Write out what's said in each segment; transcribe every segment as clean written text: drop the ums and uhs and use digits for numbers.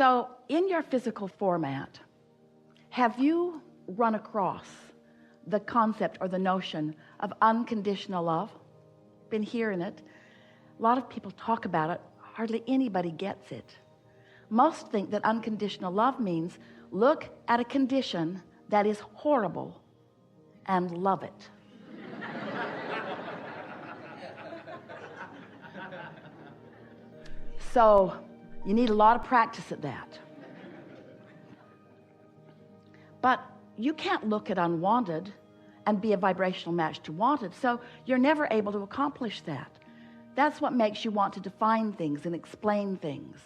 So in your physical format, have you run across the concept or the notion of unconditional love? Been hearing it. A lot of people talk about it. Hardly anybody gets it. Most think that unconditional love means look at a condition that is horrible and love it. So you need a lot of practice at that. But you can't look at unwanted and be a vibrational match to wanted, so you're never able to accomplish that. That's what makes you want to define things and explain things.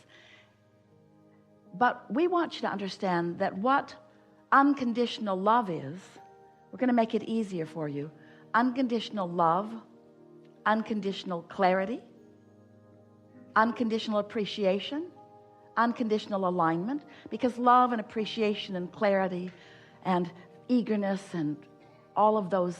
But we want you to understand that what unconditional love is, we're going to make it easier for you. Unconditional love, unconditional clarity, unconditional appreciation, unconditional alignment, because love and appreciation and clarity and eagerness and all of those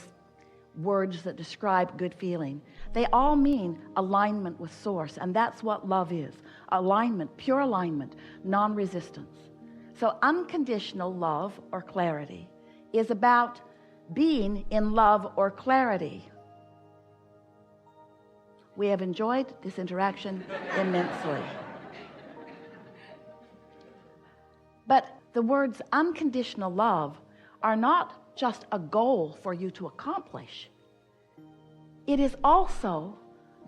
words that describe good feeling, they all mean alignment with source, and that's what love is. Alignment, pure alignment, non-resistance. So unconditional love or clarity is about being in love or clarity. We have enjoyed this interaction immensely. But the words unconditional love are not just a goal for you to accomplish. It is also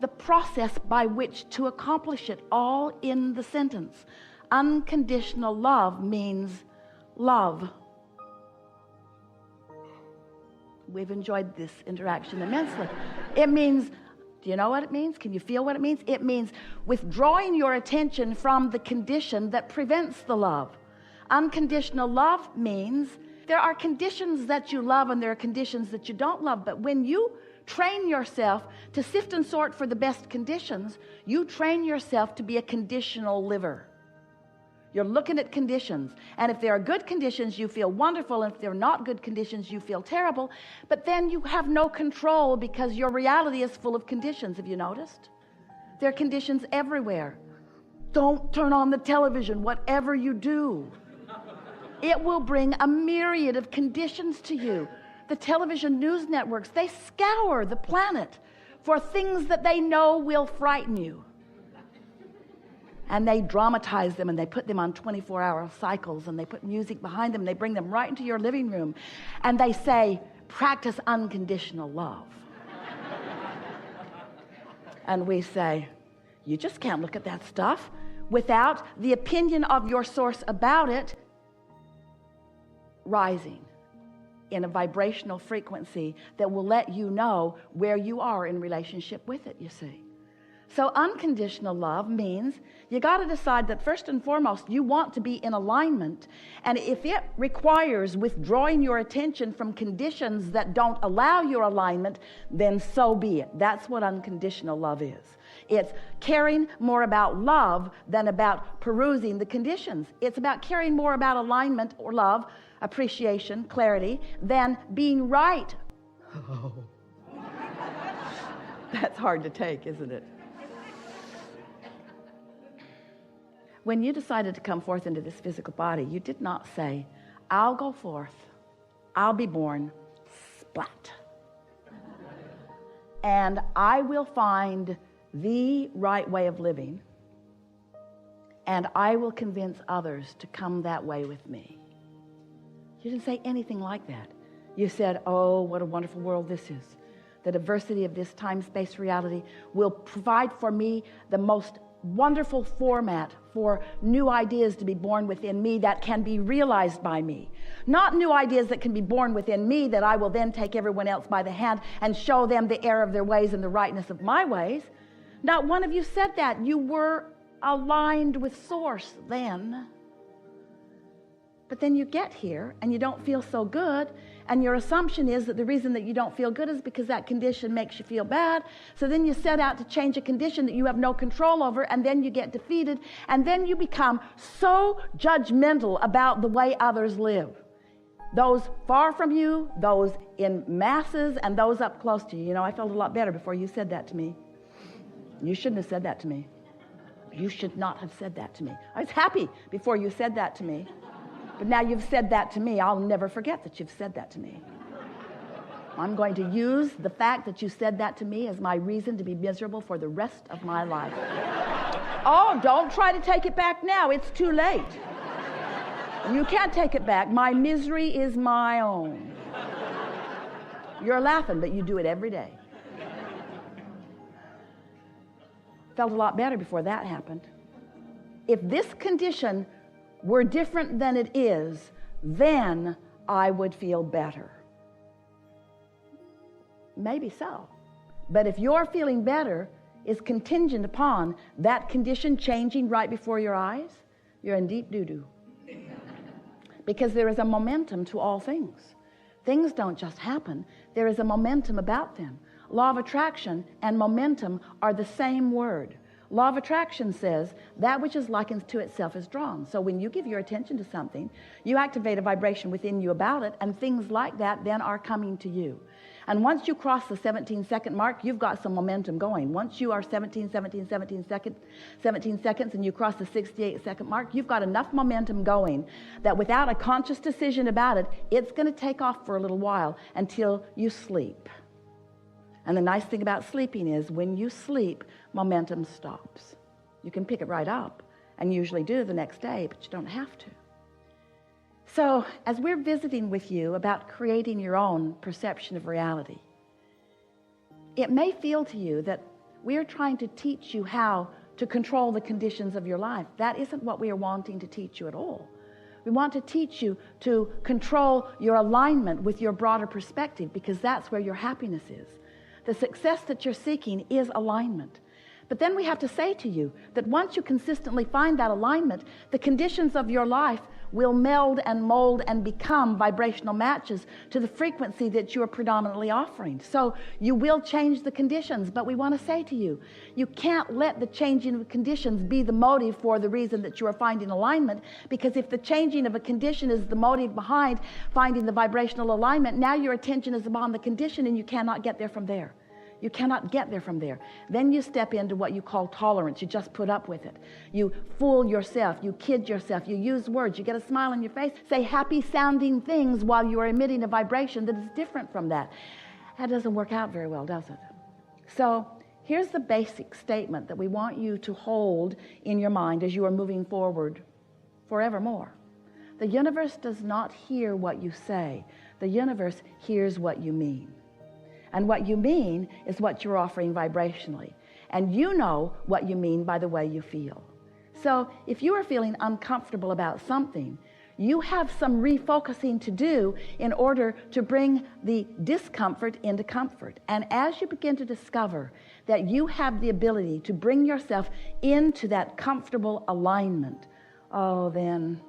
the process by which to accomplish it, all in the sentence. Unconditional love means love. We've enjoyed this interaction immensely. It means, do you know what it means? Can you feel what it means? It means withdrawing your attention from the condition that prevents the love. Unconditional love means there are conditions that you love and there are conditions that you don't love, but when you train yourself to sift and sort for the best conditions, you train yourself to be a conditional liver. You're looking at conditions, and if there are good conditions, you feel wonderful, and if there are not good conditions, you feel terrible, but then you have no control because your reality is full of conditions. Have you noticed? There are conditions everywhere. Don't turn on the television, whatever you do. It will bring a myriad of conditions to you. The television news networks, they scour the planet for things that they know will frighten you. And they dramatize them, and they put them on 24-hour cycles, and they put music behind them, and they bring them right into your living room, and they say, practice unconditional love. And we say, you just can't look at that stuff without the opinion of your source about it rising in a vibrational frequency that will let you know where you are in relationship with it, you see. So unconditional love means you got to decide that first and foremost you want to be in alignment, and if it requires withdrawing your attention from conditions that don't allow your alignment, then so be it. That's what unconditional love is. It's caring more about love than about perusing the conditions. It's about caring more about alignment or love, appreciation, clarity, than being right. Oh. That's hard to take, isn't it? When you decided to come forth into this physical body, you did not say, I'll go forth, I'll be born, splat, and I will find the right way of living, and I will convince others to come that way with me. You didn't say anything like that. You said, oh, what a wonderful world this is. The diversity of this time-space reality will provide for me the most wonderful format for new ideas to be born within me that can be realized by me. Not new ideas that can be born within me that I will then take everyone else by the hand and show them the error of their ways and the rightness of my ways. Not one of you said that. You were aligned with source then. But then you get here and you don't feel so good, and your assumption is that the reason that you don't feel good is because that condition makes you feel bad. So then you set out to change a condition that you have no control over, and then you get defeated, and then you become so judgmental about the way others live. Those far from you, those in masses, and those up close to you. You know, I felt a lot better before you said that to me. You shouldn't have said that to me. You should not have said that to me. I was happy before you said that to me. But now you've said that to me. I'll never forget that you've said that to me. I'm going to use the fact that you said that to me as my reason to be miserable for the rest of my life. Oh, don't try to take it back now. It's too late. You can't take it back. My misery is my own. You're laughing, but you do it every day. Felt a lot better before that happened. If this condition were different than it is, then I would feel better. Maybe so. But if your feeling better is contingent upon that condition changing right before your eyes, you're in deep doo-doo. Because there is a momentum to all things. Things don't just happen. There is a momentum about them. Law of attraction and momentum are the same word. Law of attraction says that which is likened to itself is drawn. So when you give your attention to something, you activate a vibration within you about it, and things like that then are coming to you. And once you cross the 17-second mark, you've got some momentum going. Once you are 17 seconds, and you cross the 68-second mark, you've got enough momentum going that without a conscious decision about it, it's going to take off for a little while until you sleep. And the nice thing about sleeping is when you sleep, momentum stops. You can pick it right up, and usually do the next day, but you don't have to. So as we're visiting with you about creating your own perception of reality, it may feel to you that we are trying to teach you how to control the conditions of your life. That isn't what we are wanting to teach you at all. We want to teach you to control your alignment with your broader perspective, because that's where your happiness is. The success that you're seeking is alignment. But then we have to say to you that once you consistently find that alignment, the conditions of your life will meld and mold and become vibrational matches to the frequency that you are predominantly offering. So you will change the conditions, but we want to say to you, you can't let the changing of conditions be the motive for the reason that you are finding alignment, because if the changing of a condition is the motive behind finding the vibrational alignment, now your attention is upon the condition and you cannot get there from there. You cannot get there from there. Then you step into what you call tolerance. You just put up with it. You fool yourself. You kid yourself. You use words. You get a smile on your face. Say happy sounding things while you are emitting a vibration that is different from that. That doesn't work out very well, does it? So here's the basic statement that we want you to hold in your mind as you are moving forward forevermore. The universe does not hear what you say. The universe hears what you mean. And what you mean is what you're offering vibrationally. And you know what you mean by the way you feel. So if you are feeling uncomfortable about something, you have some refocusing to do in order to bring the discomfort into comfort. And as you begin to discover that you have the ability to bring yourself into that comfortable alignment, oh, then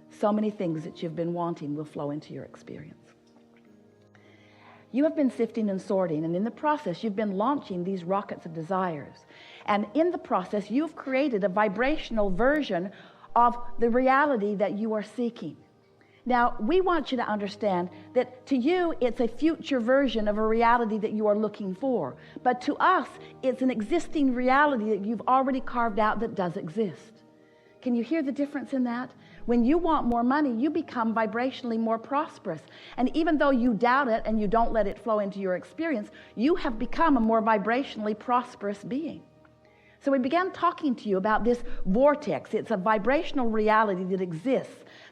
so many things that you've been wanting will flow into your experience. You have been sifting and sorting, and in the process, you've been launching these rockets of desires. And in the process, you've created a vibrational version of the reality that you are seeking. Now, we want you to understand that to you, it's a future version of a reality that you are looking for. But to us, it's an existing reality that you've already carved out that does exist. Can you hear the difference in that? When you want more money, you become vibrationally more prosperous. And even though you doubt it and you don't let it flow into your experience, you have become a more vibrationally prosperous being. So we began talking to you about this vortex. It's a vibrational reality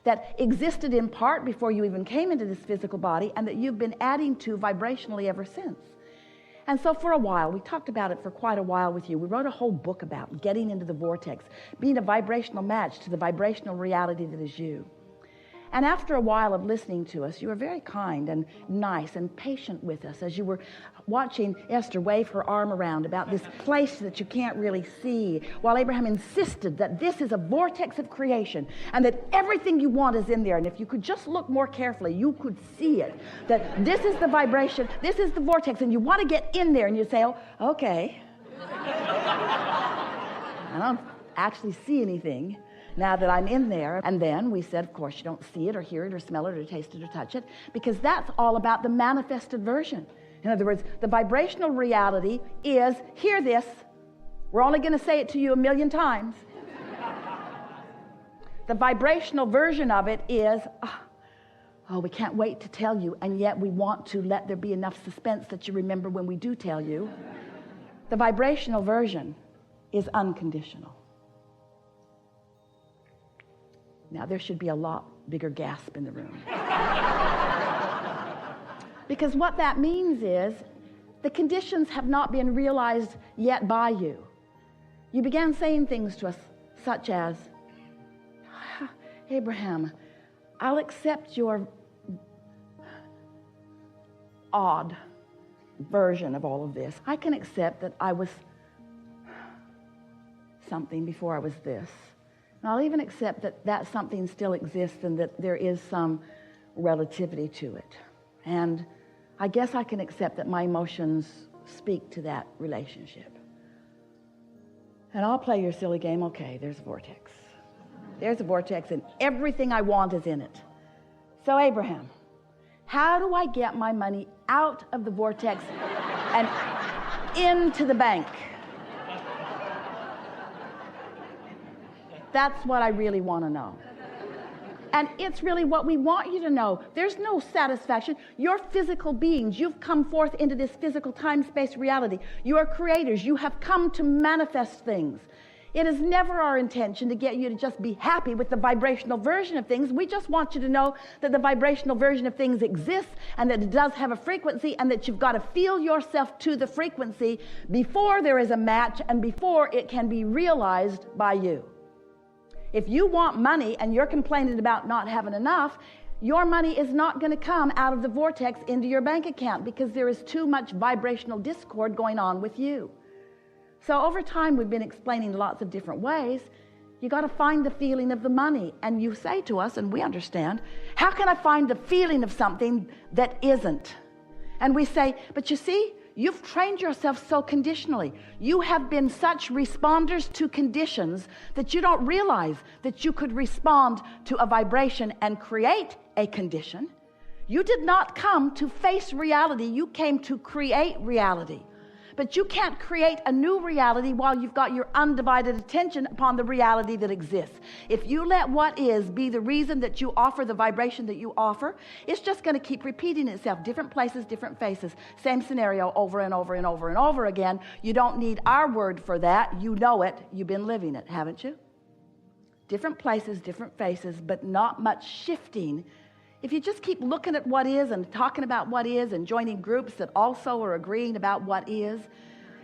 that existed in part before you even came into this physical body, and that you've been adding to vibrationally ever since. And so for a while, we talked about it for quite a while with you. We wrote a whole book about getting into the vortex, being a vibrational match to the vibrational reality that is you. And after a while of listening to us, you were very kind and nice and patient with us as you were watching Esther wave her arm around about this place that you can't really see, while Abraham insisted that this is a vortex of creation and that everything you want is in there. And if you could just look more carefully, you could see it, that this is the vibration, this is the vortex, and you want to get in there, and you say, oh, okay. I don't actually see anything now that I'm in there. And then we said, of course, you don't see it or hear it or smell it or taste it or touch it, because that's all about the manifested version. In other words, the vibrational reality is, hear this, We're only going to say it to you 1,000,000 times. The vibrational version of it is, oh, we can't wait to tell you, and yet we want to let there be enough suspense that you remember when we do tell you. The vibrational version is unconditional. Now, there should be a lot bigger gasp in the room. Because what that means is the conditions have not been realized yet by you. You began saying things to us such as, Abraham, I'll accept your odd version of all of this. I can accept that I was something before I was this. And I'll even accept that that something still exists and that there is some relativity to it. And I guess I can accept that my emotions speak to that relationship. And I'll play your silly game. Okay, there's a vortex. There's a vortex and everything I want is in it. So Abraham, how do I get my money out of the vortex and into the bank? That's what I really want to know. And it's really what we want you to know. There's no satisfaction. You're physical beings. You've come forth into this physical time-space reality. You are creators. You have come to manifest things. It is never our intention to get you to just be happy with the vibrational version of things. We just want you to know that the vibrational version of things exists and that it does have a frequency and that you've got to feel yourself to the frequency before there is a match and before it can be realized by you. If you want money and you're complaining about not having enough, your money is not going to come out of the vortex into your bank account because there is too much vibrational discord going on with you. So over time, we've been explaining lots of different ways. You got to find the feeling of the money. And you say to us, and we understand, how can I find the feeling of something that isn't? And we say, but you see, you've trained yourself so conditionally. You have been such responders to conditions that you don't realize that you could respond to a vibration and create a condition. You did not come to face reality. You came to create reality. But you can't create a new reality while you've got your undivided attention upon the reality that exists. If you let what is be the reason that you offer the vibration that you offer, it's just going to keep repeating itself. Different places, different faces. Same scenario over and over and over and over again. You don't need our word for that. You know it. You've been living it, haven't you? Different places, different faces, but not much shifting. If you just keep looking at what is and talking about what is and joining groups that also are agreeing about what is,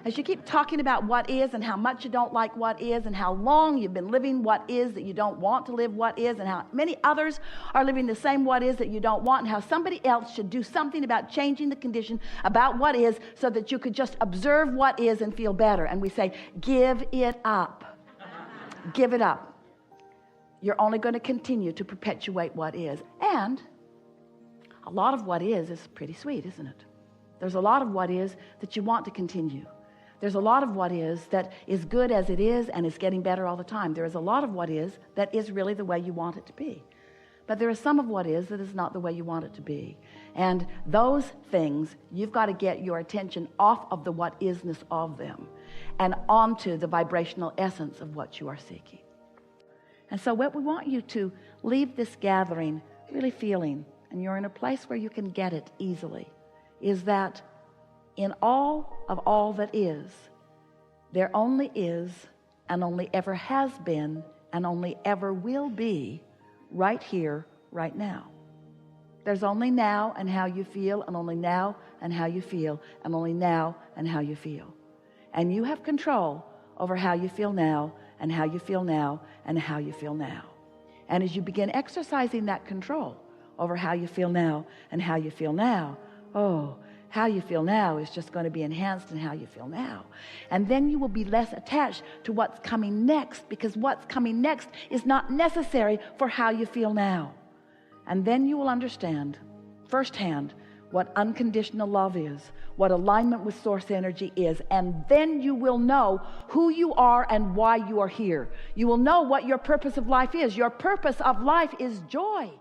as you keep talking about what is and how much you don't like what is and how long you've been living what is that you don't want to live what is and how many others are living the same what is that you don't want and how somebody else should do something about changing the condition about what is so that you could just observe what is and feel better. And we say, give it up. Give it up. You're only going to continue to perpetuate what is. And a lot of what is pretty sweet, isn't it? There's a lot of what is that you want to continue. There's a lot of what is that is good as it is and is getting better all the time. There is a lot of what is that is really the way you want it to be. But there is some of what is that is not the way you want it to be. And those things, you've got to get your attention off of the what isness of them and onto the vibrational essence of what you are seeking. And so what we want you to leave this gathering really feeling, and you're in a place where you can get it easily, is that in all of all that is, there only is and only ever has been and only ever will be right here, right now. There's only now and how you feel, and only now and how you feel, and only now and how you feel. And you have control over how you feel now and how you feel now and how you feel now. And as you begin exercising that control over how you feel now and how you feel now, how you feel now is just going to be enhanced in how you feel now. And then you will be less attached to what's coming next, because what's coming next is not necessary for how you feel now. And then you will understand firsthand what unconditional love is, what alignment with source energy is, and then you will know who you are and why you are here. You will know what your purpose of life is. Your purpose of life is joy.